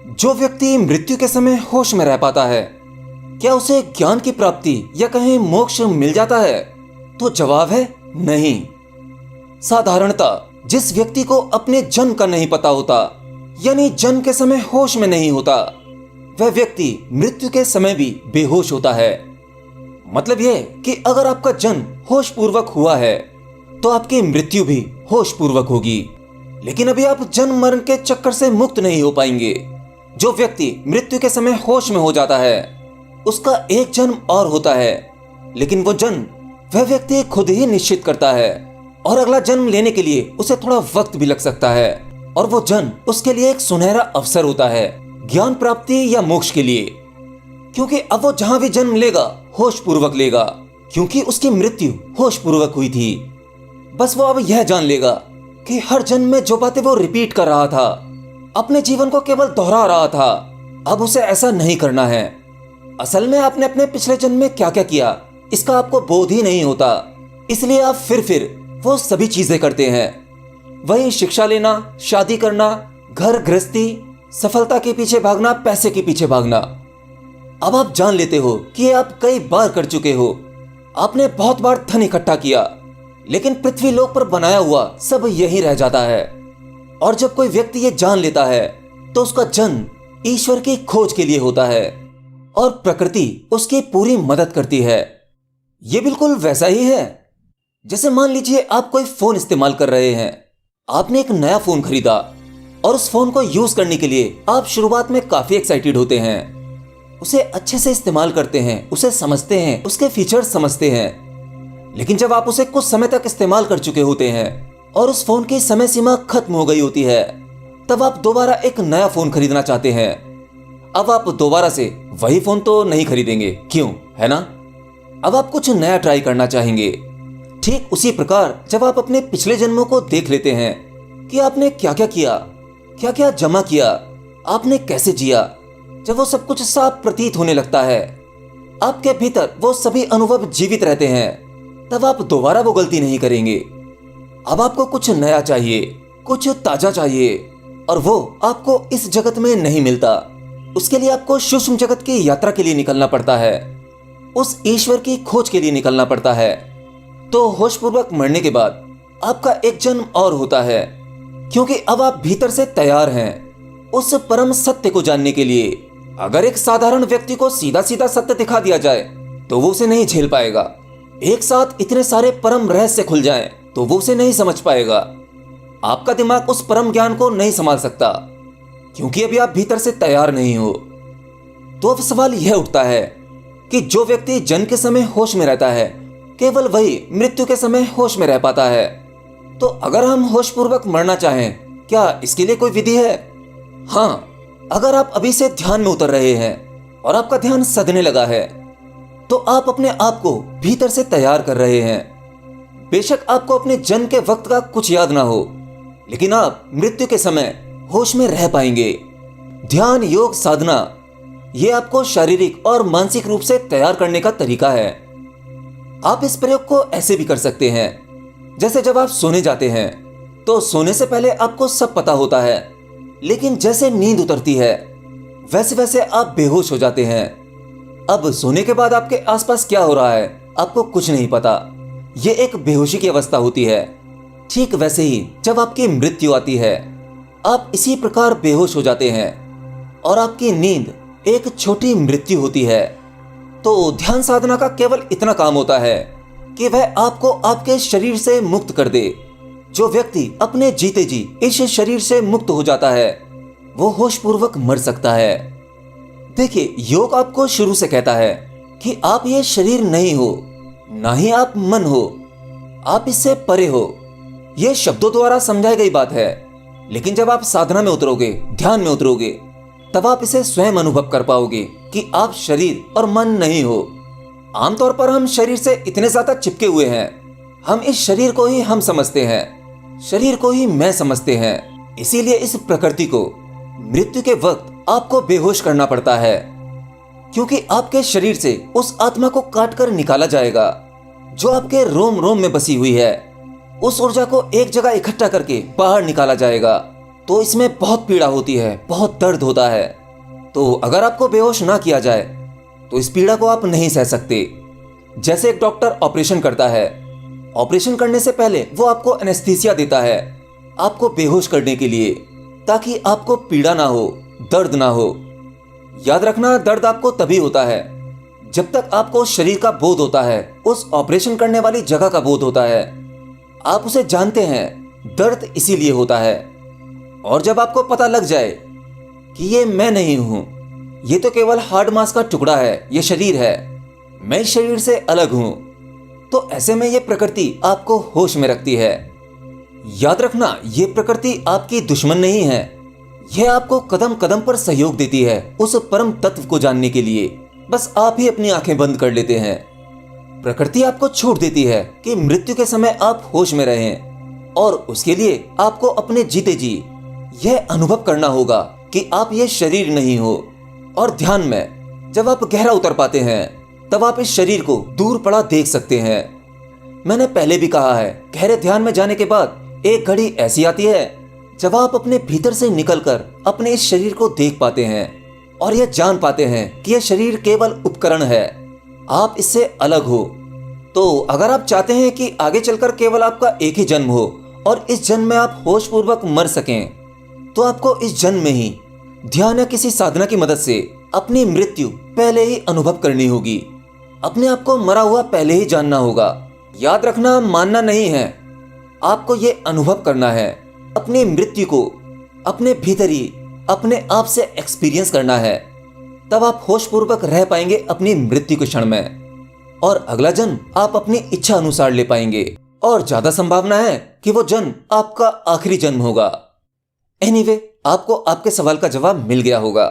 जो व्यक्ति मृत्यु के समय होश में रह पाता है, क्या उसे ज्ञान की प्राप्ति या कहीं मोक्ष मिल जाता है? तो जवाब है नहीं। साधारणतः जिस व्यक्ति को अपने जन्म का नहीं पता होता, यानी जन्म के समय होश में नहीं होता, वह व्यक्ति मृत्यु के समय भी बेहोश होता है। मतलब यह कि अगर आपका जन्म होश पूर्वक हुआ है तो आपकी मृत्यु भी होश पूर्वक होगी, लेकिन अभी आप जन्म मरण के चक्कर से मुक्त नहीं हो पाएंगे। जो व्यक्ति मृत्यु के समय होश में हो जाता है, उसका एक जन्म और होता है, लेकिन वो जन्म वह व्यक्ति खुद ही निश्चित करता है और अगला जन्म लेने के लिए उसे थोड़ा वक्त भी लग सकता है, और वो जन्म उसके लिए एक सुनहरा अवसर होता है ज्ञान प्राप्ति या मोक्ष के लिए। क्योंकि अब वो जहां भी जन्म लेगा होश पूर्वक लेगा, क्योंकि उसकी मृत्यु होश पूर्वक हुई थी। बस वो अब यह जान लेगा कि हर जन्म में जो बातें वो रिपीट कर रहा था, अपने जीवन को केवल दोहरा रहा था, अब उसे ऐसा नहीं करना है। असल में आपने अपने पिछले जन्म में क्या क्या किया, इसका आपको बोध ही नहीं होता, इसलिए आप फिर वो सभी चीजें करते हैं। वही शिक्षा लेना, शादी करना, घर गृहस्थी, सफलता के पीछे भागना, पैसे के पीछे भागना। अब आप जान लेते हो कि ये आप कई बार कर चुके हो। आपने बहुत बार धन इकट्ठा किया, लेकिन पृथ्वी लोक पर बनाया हुआ सब यही रह जाता है। और जब कोई व्यक्ति ये जान लेता है तो उसका जन्म ईश्वर की खोज के लिए होता है और प्रकृति उसकी पूरी मदद करती है। ये बिल्कुल वैसा ही है जैसे मान लीजिए आप कोई फोन इस्तेमाल कर रहे हैं। आपने एक नया फोन खरीदा और उस फोन को यूज करने के लिए आप शुरुआत में काफी एक्साइटेड होते हैं, उसे अच्छे से इस्तेमाल करते हैं, उसे समझते हैं, उसके फीचर्स समझते हैं। लेकिन जब आप उसे कुछ समय तक इस्तेमाल कर चुके होते हैं और उस फोन की समय सीमा खत्म हो गई होती है, तब आप दोबारा एक नया फोन खरीदना चाहते हैं। अब आप दोबारा से वही फोन तो नहीं खरीदेंगे, क्यों, है ना? अब आप कुछ नया ट्राई करना चाहेंगे। ठीक उसी प्रकार जब आप अपने पिछले जन्मों को देख लेते हैं कि आपने क्या क्या किया, क्या क्या जमा किया, आपने कैसे जिया, जब वो सब कुछ साफ प्रतीत होने लगता है, आपके भीतर वो सभी अनुभव जीवित रहते हैं, तब आप दोबारा वो गलती नहीं करेंगे। अब आपको कुछ नया चाहिए, कुछ ताजा चाहिए, और वो आपको इस जगत में नहीं मिलता। उसके लिए आपको सूक्ष्म जगत की यात्रा के लिए निकलना पड़ता है, उस ईश्वर की खोज के लिए निकलना पड़ता है। तो होशपूर्वक मरने के बाद आपका एक जन्म और होता है, क्योंकि अब आप भीतर से तैयार हैं उस परम सत्य को जानने के लिए। अगर एक साधारण व्यक्ति को सीधा सीधा सत्य दिखा दिया जाए तो वो उसे नहीं झेल पाएगा। एक साथ इतने सारे परम रहस्य खुल जाएं तो वो उसे नहीं समझ पाएगा। आपका दिमाग उस परम ज्ञान को नहीं संभाल सकता, क्योंकि अभी आप भीतर से तैयार नहीं हो। तो अब सवाल यह उठता है कि जो व्यक्ति जन्म के समय होश में रहता है, केवल वही मृत्यु के समय होश में रह पाता है। तो अगर हम होशपूर्वक मरना चाहें, क्या इसके लिए कोई विधि है? हाँ, अगर आप अभी से ध्यान में उतर रहे हैं और आपका ध्यान सधने लगा है, तो आप अपने आप को भीतर से तैयार कर रहे हैं। बेशक आपको अपने जन्म के वक्त का कुछ याद ना हो, लेकिन आप मृत्यु के समय होश में रह पाएंगे। ध्यान, योग, साधना, ये आपको शारीरिक और मानसिक रूप से तैयार करने का तरीका है। आप इस प्रयोग को ऐसे भी कर सकते हैं, जैसे जब आप सोने जाते हैं तो सोने से पहले आपको सब पता होता है, लेकिन जैसे नींद उतरती है वैसे वैसे आप बेहोश हो जाते हैं। अब सोने के बाद आपके आसपास क्या हो रहा है आपको कुछ नहीं पता, ये एक बेहोशी की अवस्था होती है। ठीक वैसे ही जब आपकी मृत्यु आती है, आप इसी प्रकार बेहोश हो जाते हैं और आपकी नींद एक छोटी मृत्यु होती है। तो ध्यान साधना का केवल इतना काम होता है कि वह आपको आपके शरीर से मुक्त कर दे। जो व्यक्ति अपने जीते जी इस शरीर से मुक्त हो जाता है, वो होशपूर्वक मर सकता है। देखिए, योग आपको शुरू से कहता है कि आप ये शरीर नहीं हो, ना ही आप मन हो, आप इससे परे हो। यह शब्दों द्वारा समझाई गई बात है, लेकिन जब आप साधना में उतरोगे, ध्यान में उतरोगे, तब आप इसे स्वयं अनुभव कर पाओगे कि आप शरीर और मन नहीं हो। आमतौर पर हम शरीर से इतने ज्यादा चिपके हुए हैं, हम इस शरीर को ही हम समझते हैं, शरीर को ही मैं समझते हैं। इसीलिए इस प्रकृति को मृत्यु के वक्त आपको बेहोश करना पड़ता है, क्योंकि आपके शरीर से उस आत्मा को काट कर निकाला जाएगा जो आपके रोम रोम में बसी हुई है। उस ऊर्जा को एक जगह इकट्ठा करके बाहर निकाला जाएगा तो इसमें बहुत पीड़ा होती है, बहुत दर्द होता है। तो अगर आपको बेहोश ना किया जाए तो इस पीड़ा को आप नहीं सह सकते। जैसे एक डॉक्टर ऑपरेशन करता है, ऑपरेशन करने से पहले वो आपको एनेस्थीसिया देता है आपको बेहोश करने के लिए, ताकि आपको पीड़ा ना हो, दर्द ना हो। याद रखना, दर्द आपको तभी होता है जब तक आपको उस शरीर का बोध होता है, उस ऑपरेशन करने वाली जगह का बोध होता है। आप उसे जानते हैं, दर्द इसीलिए होता है। और जब आपको पता लग जाए कि ये मैं नहीं हूं, ये तो केवल हार्ड मांस का टुकड़ा है, ये शरीर है, मैं इस शरीर से अलग हूं, तो ऐसे में ये प्रकृति आपको होश में रखती है। याद रखना, ये प्रकृति आपकी दुश्मन नहीं है। यह आपको कदम कदम पर सहयोग देती है उस परम तत्व को जानने के लिए। बस आप ही अपनी आंखें बंद कर लेते हैं। प्रकृति आपको छूट देती है कि मृत्यु के समय आप होश में रहें, और उसके लिए आपको अपने जीते जी यह अनुभव करना होगा कि आप ये शरीर नहीं हो। और ध्यान में जब आप गहरा उतर पाते हैं, तब आप इस शरीर को दूर पड़ा देख सकते हैं। मैंने पहले भी कहा है, गहरे ध्यान में जाने के बाद एक घड़ी ऐसी आती है जब आप अपने भीतर से निकलकर अपने इस शरीर को देख पाते हैं और यह जान पाते हैं कि यह शरीर केवल उपकरण है, आप इससे अलग हो। तो अगर आप चाहते हैं कि आगे चलकर केवल आपका एक ही जन्म हो और इस जन्म में आप होश पूर्वक मर सकें, तो आपको इस जन्म में ही ध्यान या किसी साधना की मदद से अपनी मृत्यु पहले ही अनुभव करनी होगी। अपने आप को मरा हुआ पहले ही जानना होगा। याद रखना, मानना नहीं है, आपको ये अनुभव करना है। अपनी मृत्यु को अपने भीतर ही अपने आप से एक्सपीरियंस करना है। तब आप होश पूर्वक रह पाएंगे अपनी मृत्यु के क्षण में, और अगला जन्म आप अपनी इच्छा अनुसार ले पाएंगे। और ज्यादा संभावना है कि वो जन्म आपका आखिरी जन्म होगा। एनीवे, आपको आपके सवाल का जवाब मिल गया होगा।